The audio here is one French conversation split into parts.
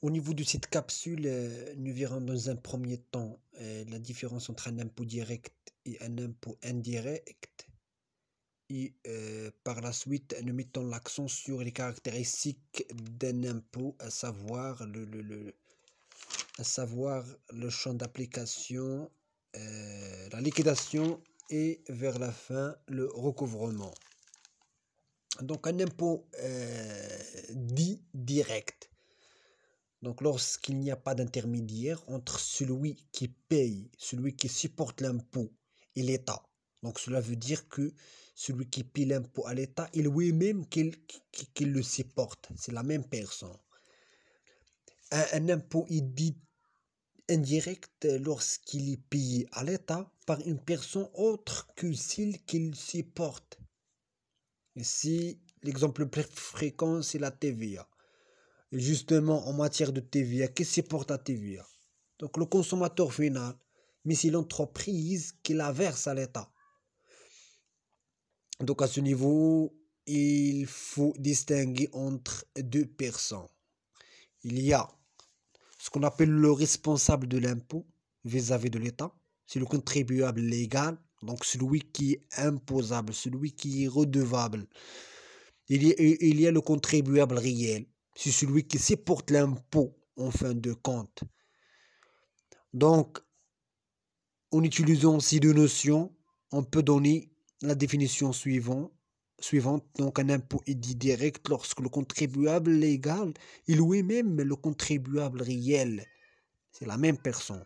Au niveau de cette capsule, nous verrons dans un premier temps la différence entre un impôt direct et un impôt indirect. Et par la suite, nous mettons l'accent sur les caractéristiques d'un impôt, à savoir le champ d'application, la liquidation et vers la fin, le recouvrement. Donc un impôt dit direct. Donc lorsqu'il n'y a pas d'intermédiaire entre celui qui paye, celui qui supporte l'impôt et l'État. Donc cela veut dire que celui qui paye l'impôt à l'État, il lui-même qu'il le supporte. C'est la même personne. Un impôt est dit indirect lorsqu'il est payé à l'État par une personne autre que celle qu'il supporte. Ici, l'exemple le plus fréquent, c'est la TVA. Et justement, en matière de TVA, qu'est-ce qui supporte la TVA? Donc, le consommateur final, mais c'est l'entreprise qui la verse à l'État. Donc, à ce niveau, il faut distinguer entre deux personnes. Il y a ce qu'on appelle le responsable de l'impôt vis-à-vis de l'État. C'est le contribuable légal, donc celui qui est imposable, celui qui est redevable. Il y a le contribuable réel. C'est celui qui supporte l'impôt en fin de compte. Donc, en utilisant ces deux notions, on peut donner la définition suivante. Donc, un impôt est dit direct lorsque le contribuable légal est lui-même le contribuable réel. C'est la même personne.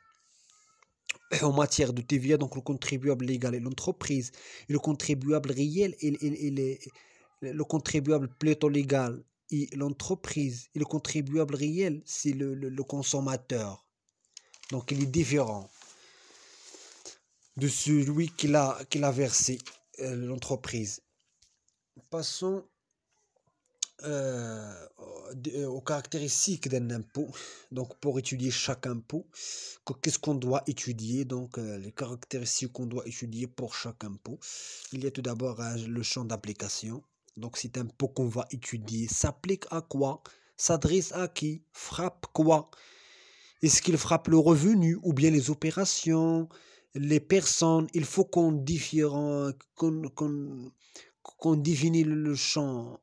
En matière de TVA, donc le contribuable légal est l'entreprise. Et le contribuable réel, le contribuable plutôt légal et l'entreprise. Et le contribuable réel, c'est le consommateur. Donc il est différent de celui qui l'a versé, l'entreprise. Passons aux caractéristiques d'un impôt. Donc pour étudier chaque impôt, qu'est-ce qu'on doit étudier? Donc les caractéristiques qu'on doit étudier pour chaque impôt. Il y a tout d'abord le champ d'application. Donc cet impôt qu'on va étudier s'applique à quoi? S'adresse à qui? Frappe quoi? Est-ce qu'il frappe le revenu ou bien les opérations, les personnes? Il faut qu'on définisse le champ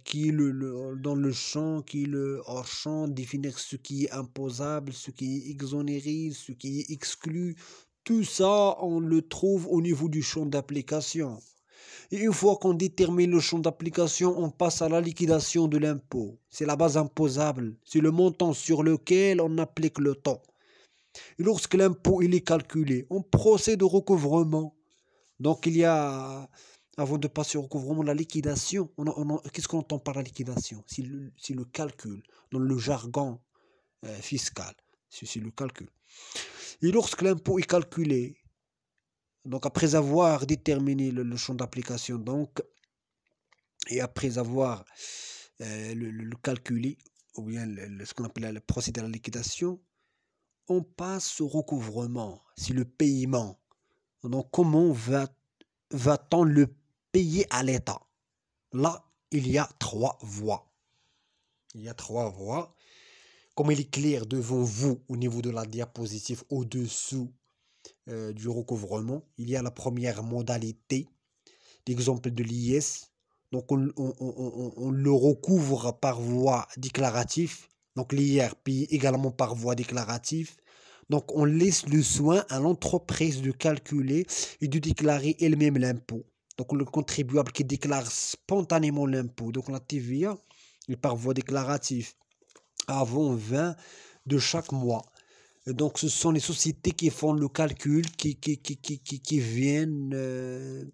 qui est dans le champ, qui est le hors champ, définir ce qui est imposable, ce qui est exonéré, ce qui est exclu. Tout ça, on le trouve au niveau du champ d'application. Et une fois qu'on détermine le champ d'application, on passe à la liquidation de l'impôt. C'est la base imposable. C'est le montant sur lequel on applique le taux. Et lorsque l'impôt il est calculé, on procède au recouvrement. Donc il y a, avant de passer au recouvrement, la liquidation. Qu'est-ce qu'on entend par la liquidation? C'est le calcul, dans le jargon fiscal. C'est le calcul. Et lorsque l'impôt est calculé, donc après avoir déterminé le champ d'application, donc, et après avoir le calculé, ou bien ce qu'on appelle le procédé à la liquidation, on passe au recouvrement, c'est le paiement. Donc comment va-t-on le payer à l'État? Là, il y a trois voies. Il y a trois voies. Comme il est clair devant vous au niveau de la diapositive au-dessous du recouvrement, il y a la première modalité, l'exemple de l'IS. Donc on le recouvre par voie déclarative. Donc l'IR paye également par voie déclarative. Donc on laisse le soin à l'entreprise de calculer et de déclarer elle-même l'impôt. Donc le contribuable qui déclare spontanément l'impôt, donc la TVA, est par voie déclarative avant 20 de chaque mois. Et donc ce sont les sociétés qui font le calcul, qui viennent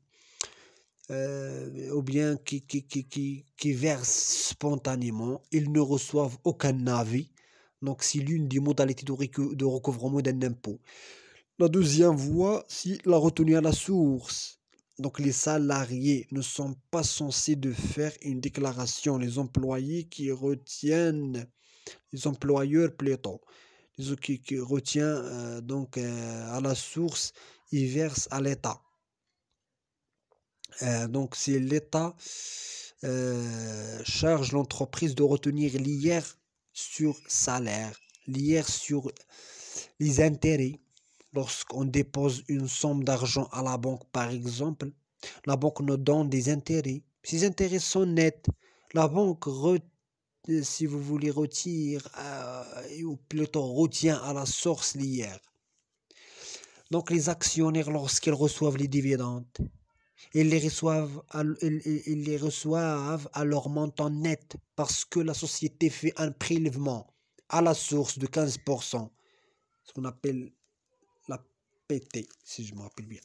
ou bien qui versent spontanément. Ils ne reçoivent aucun avis. Donc c'est l'une des modalités de recouvrement d'un impôt. La deuxième voie, c'est la retenue à la source. Donc les salariés ne sont pas censés de faire une déclaration. Les employés qui retiennent, les employeurs plutôt, qui retient à la source, ils versent à l'État. Donc c'est l'État charge l'entreprise de retenir l'IR sur salaire, l'IR sur les intérêts. Lorsqu'on dépose une somme d'argent à la banque, par exemple, la banque nous donne des intérêts. Ces intérêts sont nets. La banque, si vous voulez, retire, ou plutôt retient à la source l'IR. Donc les actionnaires, lorsqu'ils reçoivent les dividendes, ils les reçoivent à leur montant net parce que la société fait un prélèvement à la source de 15%, ce qu'on appelle la PT, si je me rappelle bien.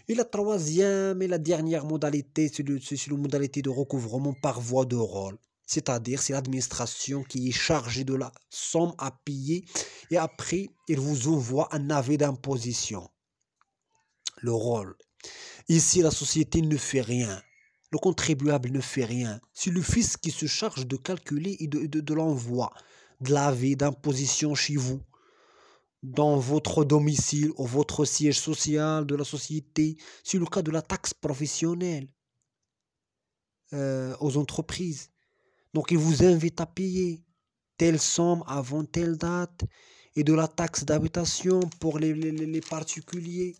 Et la troisième et la dernière modalité, c'est la modalité de recouvrement par voie de rôle. C'est-à-dire, c'est l'administration qui est chargée de la somme à payer et après, il vous envoie un avis d'imposition. Le rôle. Ici, la société ne fait rien. Le contribuable ne fait rien. C'est le fisc qui se charge de calculer et de l'envoi de l'avis d'imposition chez vous, dans votre domicile ou votre siège social de la société. C'est le cas de la taxe professionnelle aux entreprises. Donc, il vous invite à payer telle somme avant telle date et de la taxe d'habitation pour les particuliers.